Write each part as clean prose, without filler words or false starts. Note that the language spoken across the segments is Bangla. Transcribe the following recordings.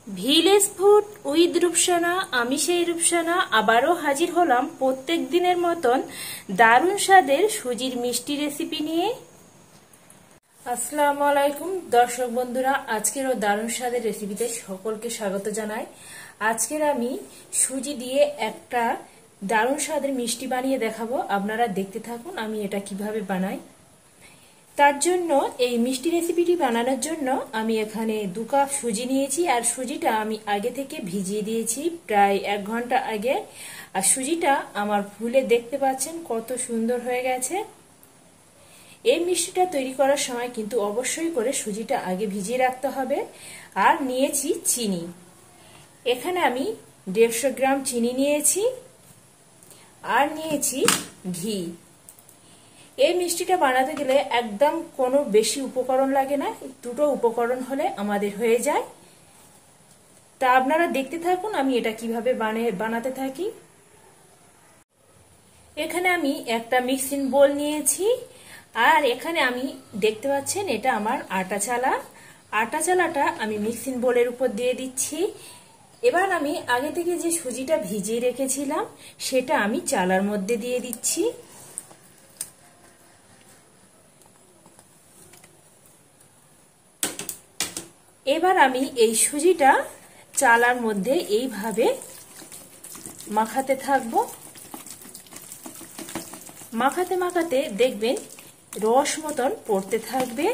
Village food with Rupsana. আমি সেই রূপসানা আবারও হাজির হলাম প্রত্যেক দিনের মতন দারুণ স্বাদের সুজির মিষ্টি রেসিপি নিয়ে। আসসালামু আলাইকুম দর্শক বন্ধুরা, আজকেরও দারুণ স্বাদের রেসিপিতে সকলকে স্বাগত জানাই। আজকের আমি সুজি দিয়ে একটা দারুণ স্বাদের মিষ্টি বানিয়ে দেখাবো। আপনারা দেখতে থাকুন আমি এটা কিভাবে বানাই। তার জন্য এই মিষ্টি রেসিপিটি বানানোর জন্য আমি এখানে 2 কাপ সুজি নিয়েছি, আর সুজিটা আমি আগে থেকে ভিজিয়ে দিয়েছি প্রায় 1 ঘন্টা আগে। আর সুজিটা আমার ফুলে দেখতে পাচ্ছেন কত সুন্দর হয়ে গেছে। এই মিষ্টিটা তৈরি করার সময় কিন্তু অবশ্যই করে সুজিটা আগে ভিজিয়ে রাখতে হবে। আর নিয়েছি চিনি, এখানে আমি 150 গ্রাম চিনি নিয়েছি, আর নিয়েছি ঘি। এই মিষ্টিটা বানাতে গেলে একদম কোনো বেশি উপকরণ লাগে না, 2টো উপকরণ হলে আমাদের হয়ে যায়। তা আপনারা দেখতে থাকুন আমি এটা কিভাবে বানাতে থাকি। এখানে আমি একটা মিক্সিং বোল নিয়েছি, আর এখানে আমি দেখতে পাচ্ছেন এটা আমার আটা চালা। আটা চালাটা আমি মিক্সিং বোলের উপর দিয়ে দিচ্ছি। এবার আমি আগে থেকে যে সুজিটা ভিজিয়ে রেখেছিলাম সেটা আমি চালার মধ্যে দিয়ে দিচ্ছি। এবার আমি এই সুজিটা চালার মধ্যে এইভাবে মাখাতে থাকবো। মাখাতে মাখাতে দেখবেন রস মতন পড়তে থাকবে।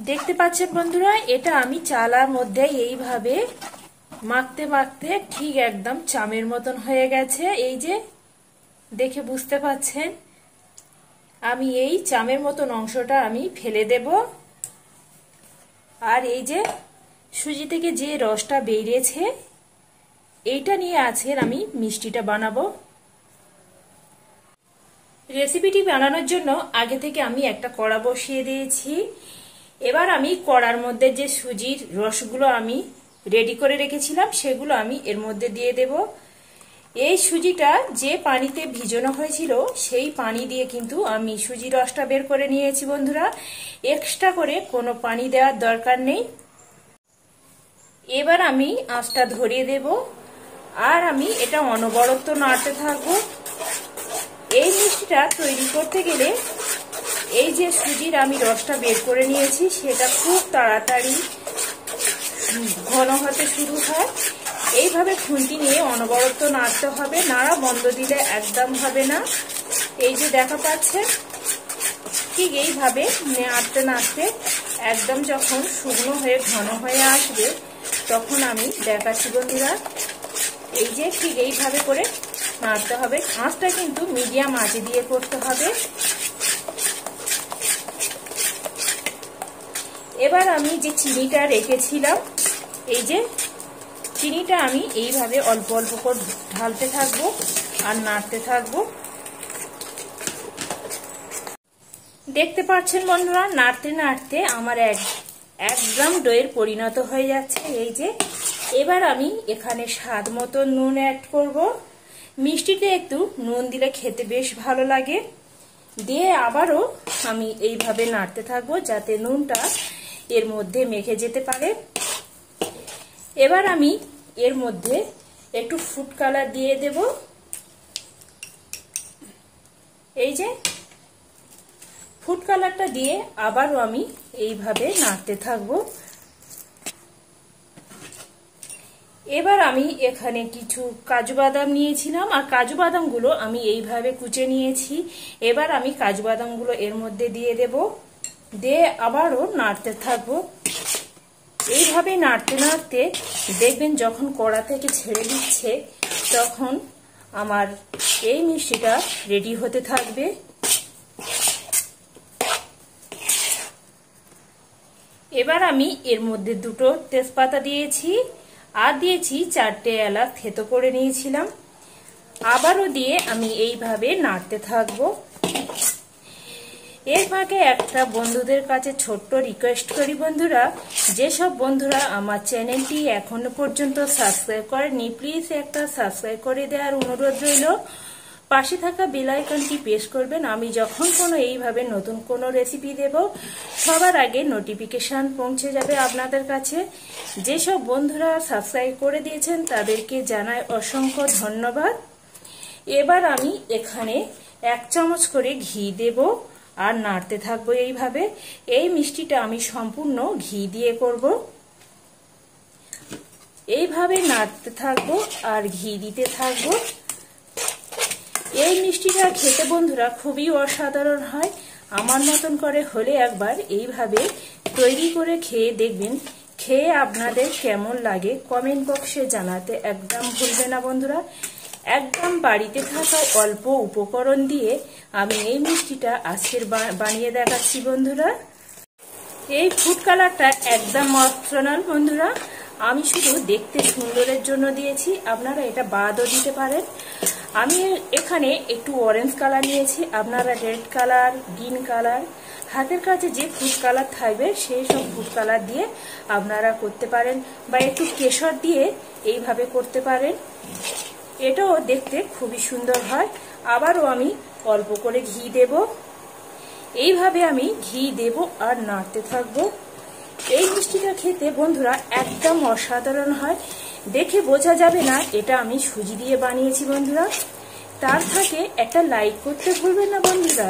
দেখতে পাচ্ছেন বন্ধুরা, এটা আমি চালার মধ্যে এইভাবে মাখতে মাখতে ঠিক একদম চামের মতন হয়ে গেছে। এই যে দেখে বুঝতে পাচ্ছেন, আমি এই চামের মতন অংশটা আমি ফেলে দেব। আর এই যে সুজি থেকে যে রসটা বেরিয়েছে এইটা নিয়ে আজকের আমি মিষ্টিটা বানাবো। রেসিপিটি বানানোর জন্য আগে থেকে আমি একটা কড়া বসিয়ে দিয়েছি। এবার আমি কড়ার মধ্যে যে সুজির রসগুলো আমি রেডি করে রেখেছিলাম সেগুলো আমি এর মধ্যে দিয়ে দেব। এই সুজিটা যে পানিতে ভিজানো হয়েছিল সেই পানি দিয়ে কিন্তু আমি সুজি রসটা বের করে নিয়েছি বন্ধুরা, এক্সট্রা করে কোনো পানি দেওয়ার দরকার নেই। এবার আমি আঁচটা ধরিয়ে দেব, আর আমি এটা অনবরত নাড়তে থাকবো। এই মিষ্টিটা তৈরি করতে গেলে এই যে সুজির আমি রসটা বের করে নিয়েছি সেটা খুব তাড়াতাড়ি ঘন হতে শুরু হয়। এইভাবে খুন্তি নিয়ে অনবরত নাড়তে হবে, নাড়া বন্ধ দিলে একদম হবে না। এই যে দেখা পাচ্ছেন, ঠিক এইভাবে নাড়তে নাড়তে একদম যখন শুকনো হয়ে ঘন হয়ে আসবে তখন আমি দেখাচ্ছি বন্ধুরা। এই যে ঠিক এইভাবে করে নাড়তে হবে, আঁচটা কিন্তু মিডিয়াম আঁচে দিয়ে করতে হবে। এবার আমি যে চিনিটা রেখেছিলাম, এই যে চিনিটা আমি এইভাবে অল্প অল্প করে ঢালতে থাকবো আর নাড়তে থাকবো। দেখতে পাচ্ছেন বন্ধুরা, নাড়তে নাড়তে আমার এক গ্রাম দইয়ের পরিণত হয়ে যাচ্ছে। এই যে এবার আমি এখানে স্বাদ মতো নুন অ্যাড করব। মিষ্টিতে একটু নুন দিলে খেতে বেশ ভালো লাগে। দিয়ে আবারও আমি এইভাবে নাড়তে থাকবো যাতে নুনটা এর মধ্যে মেখে যেতে পারে। এবার আমি এর মধ্যে একটু ফুড কালার দিয়ে দেব। এই যে ফুড কালারটা দিয়ে আবারও আমি এইভাবে নাড়তে থাকবো। এবার আমি এখানে কিছু কাজু বাদাম নিয়েছিলাম, আর কাজু বাদামগুলো আমি এইভাবে কুচে নিয়েছি। এবার আমি কাজু বাদামগুলো এর মধ্যে দিয়ে দেব, দিয়ে আবারও নাড়তে থাকবো। এইভাবে নাড়তে নাড়তে দেখবেন যখন কড়া থেকে ছেড়ে দিচ্ছে তখন আমার এই মিষ্টিটা রেডি হতে থাকবে। এবার আমি এর মধ্যে 2টো তেজপাতা দিয়েছি, আর দিয়েছি 4টে এলাচ থেতো করে নিয়েছিলাম। আবারও দিয়ে আমি এইভাবে নাড়তে থাকবো। এর ফাঁকে একটা বন্ধুদের কাছে ছোট্ট রিকোয়েস্ট করি বন্ধুরা, যেসব বন্ধুরা আমার চ্যানেলটি এখনো পর্যন্ত সাবস্ক্রাইব করেননি প্লিজ একটা সাবস্ক্রাইব করে দেওয়ার অনুরোধ রইল। পাশে থাকা বেল আইকনটি প্রেস করবেন। আমি যখন কোনো এইভাবে নতুন কোনো রেসিপি দেব সবার আগে নোটিফিকেশন পৌঁছে যাবে আপনাদের কাছে। যেসব বন্ধুরা সাবস্ক্রাইব করে দিয়েছেন তাদেরকে জানাই অসংখ্য ধন্যবাদ। এবার আমি এখানে 1 চামচ করে ঘি দেব আর নাড়তে থাকবো এইভাবে। এই মিষ্টিটা আমি সম্পূর্ণ ঘি দিয়ে করব। এইভাবে নাড়তে থাকবো আর ঘি দিতে থাকবো। এই মিষ্টিটা খেতে বন্ধুরা খুবই অসাধারণ হয়। আমার মতন করে হলে একবার এইভাবে তৈরি করে খেয়ে দেখবেন। খেয়ে আপনাদের কেমন লাগে কমেন্ট বক্সে জানাতে একদম ভুলবেন না বন্ধুরা। একদম বাড়িতে থাকা অল্প উপকরণ দিয়ে আমি এই মিষ্টিটা আজকের বানিয়ে দেখাচ্ছি বন্ধুরা। এই ফুড কালারটা একদম অপশনাল বন্ধুরা, আমি শুধু দেখতে সুন্দরের জন্য দিয়েছি, আপনারা এটা বাদও দিতে পারেন। আমি এখানে একটু অরেঞ্জ কালার নিয়েছি, আপনারা রেড কালার, গ্রিন কালার, হাতের কাছে যে ফুড কালার থাকবে সেই সব ফুড কালার দিয়ে আপনারা করতে পারেন, বা একটু কেশর দিয়ে এইভাবে করতে পারেন। এটাও দেখতে খুবই সুন্দর হয়। আবারও আমি অল্প করে ঘি দেব। এইভাবে আমি ঘি দেব আর নাড়তে থাকবো। এই মিষ্টিটা খেতে বন্ধুরা একদম অসাধারণ হয়। দেখে বোঝা যাবে না এটা আমি সুজি দিয়ে বানিয়েছি বন্ধুরা। তার থেকে একটা লাইক করতে ভুলবেন না বন্ধুরা।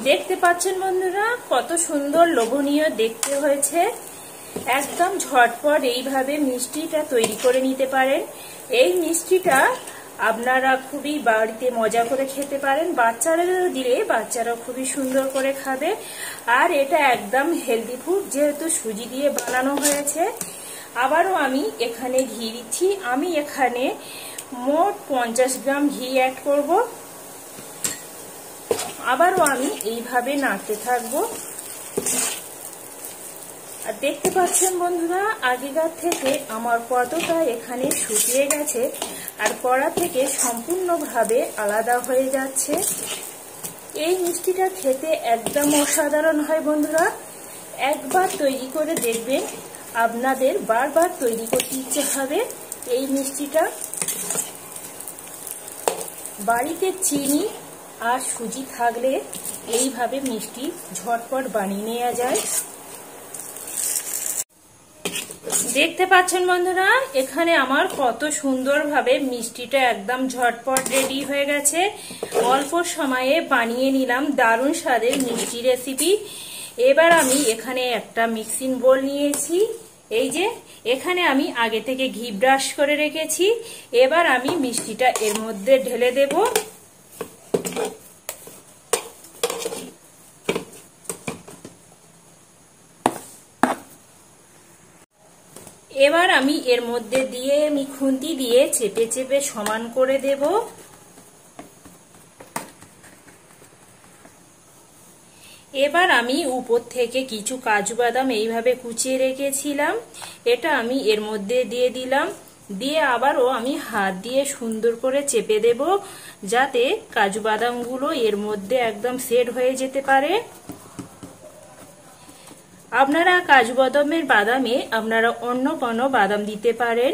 দেখতে পাচ্ছেন বন্ধুরা কত সুন্দর লোভনীয় দেখতে হয়েছে। একদম ঝটপট এইভাবে মিষ্টিটা তৈরি করে নিতে পারেন। এই মিষ্টিটা আপনারা খুবই বাড়িতে মজা করে খেতে পারেন। বাচ্চাদেরও দিলে বাচ্চারা খুবই সুন্দর করে খাবে। আর এটা একদম হেলদি ফুড, যেহেতু সুজি দিয়ে বানানো হয়েছে। আবারও আমি এখানে ঘি দিচ্ছি। আমি এখানে মোট 50 গ্রাম ঘি অ্যাড করব। আবারও আমি এইভাবে নাড়তে থাকবো। আর দেখতে পাচ্ছেন বন্ধুরা আগেকার থেকে আমার কতটা এখানে শুকিয়ে গেছে আর কড়া থেকে সম্পূর্ণভাবে আলাদা হয়ে যাচ্ছে। এই মিষ্টিটা খেতে একদম অসাধারণ হয় বন্ধুরা। একবার তৈরি করে দেখবেন, আপনাদের বারবার তৈরি করতে ইচ্ছে হবে। এই মিষ্টিটা বাড়িতে চিনি আর সুজি থাকলে এইভাবে মিষ্টি ঝটপট বানিয়ে নেওয়া যায়। দেখতে পাচ্ছেন বন্ধুরা এখানে আমার কত সুন্দরভাবে মিষ্টিটা একদম ঝটপট রেডি হয়ে গেছে। অল্প সময়ে বানিয়ে নিলাম দারুণ স্বাদের মিষ্টি রেসিপি। এবার আমি এখানে একটা মিক্সিং বোল নিয়েছি। এই যে এখানে আমি আগে থেকে ঘি ব্রাশ করে রেখেছি। এবার আমি মিষ্টিটা এর মধ্যে ঢেলে দেব। এবার আমি এর মধ্যে দিয়ে খুন্তি দিয়ে চেপে চেপে সমান করে দেব। এবার আমি উপর থেকে কিছু কাজু বাদাম এইভাবে কুচিয়ে রেখেছিলাম, এটা আমি এর মধ্যে দিয়ে দিলাম। দিয়ে আবারও আমি হাত দিয়ে সুন্দর করে চেপে দেব, যাতে কাজু বাদামগুলো এর মধ্যে একদম সেট হয়ে যেতে পারে। আপনারা কাজু বাদামে আপনারা অন্য কোনো বাদাম দিতে পারেন।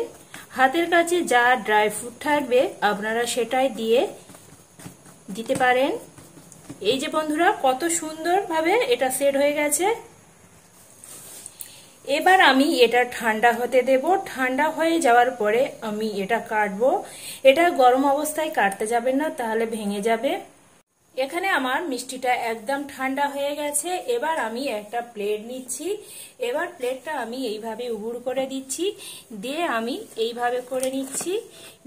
হাতের কাছে যা ড্রাই ফ্রুট থাকবে আপনারা সেটাই দিয়ে দিতে পারেন। এই যে বন্ধুরা কত সুন্দরভাবে এটা সেট হয়ে গেছে। এবার আমি এটা ঠান্ডা হতে দেব। ঠান্ডা হয়ে যাওয়ার পরে আমি এটা কাটবো। এটা গরম অবস্থায় কাটতে যাবেন না, তাহলে ভেঙে যাবে। এখানে আমার মিষ্টিটা একদম ঠান্ডা হয়ে গেছে। এবার আমি একটা প্লেট নিচ্ছি। এবার প্লেটটা আমি এইভাবে উবুড় করে দিচ্ছি, দিয়ে আমি এইভাবে করে নিচ্ছি।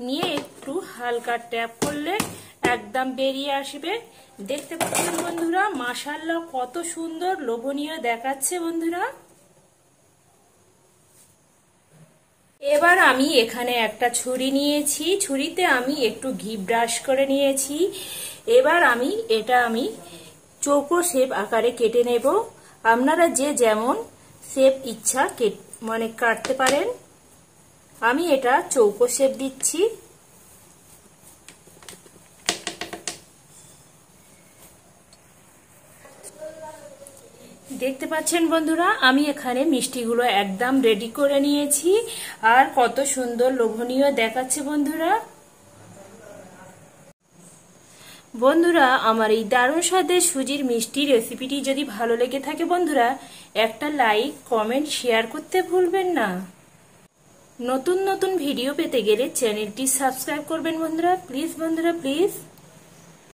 নিয়ে একটু হালকা ট্যাপ করলে একদম বেরিয়ে আসবে। দেখতে পাচ্ছেন বন্ধুরা মাশাআল্লাহ কত সুন্দর লোভনীয় দেখাচ্ছে বন্ধুরা। এবার আমি এখানে একটা ছুরি নিয়েছি, ছুরিতে আমি একটু ঘি ব্রাশ করে নিয়েছি। এবার এটা আমি চৌকো শেপ আকারে কেটে নেব। আপনারা যে যেমন শেপ ইচ্ছা কাটতে পারেন। আমি এটা চৌকো শেপ দিচ্ছি। দেখতে পাচ্ছেন বন্ধুরা, আমি এখানে মিষ্টিগুলো একদম রেডি করে নিয়েছি। আর কত সুন্দর লোভনীয় দেখাচ্ছে বন্ধুরা। বন্ধুরা, আমার এই দারুণ স্বাদের সুজির মিষ্টি রেসিপিটি যদি ভালো লেগে থাকে বন্ধুরা, একটা লাইক, কমেন্ট, শেয়ার করতে ভুলবেন না। নতুন নতুন ভিডিও পেতে গেলে চ্যানেলটি সাবস্ক্রাইব করবেন বন্ধুরা, প্লিজ বন্ধুরা প্লিজ।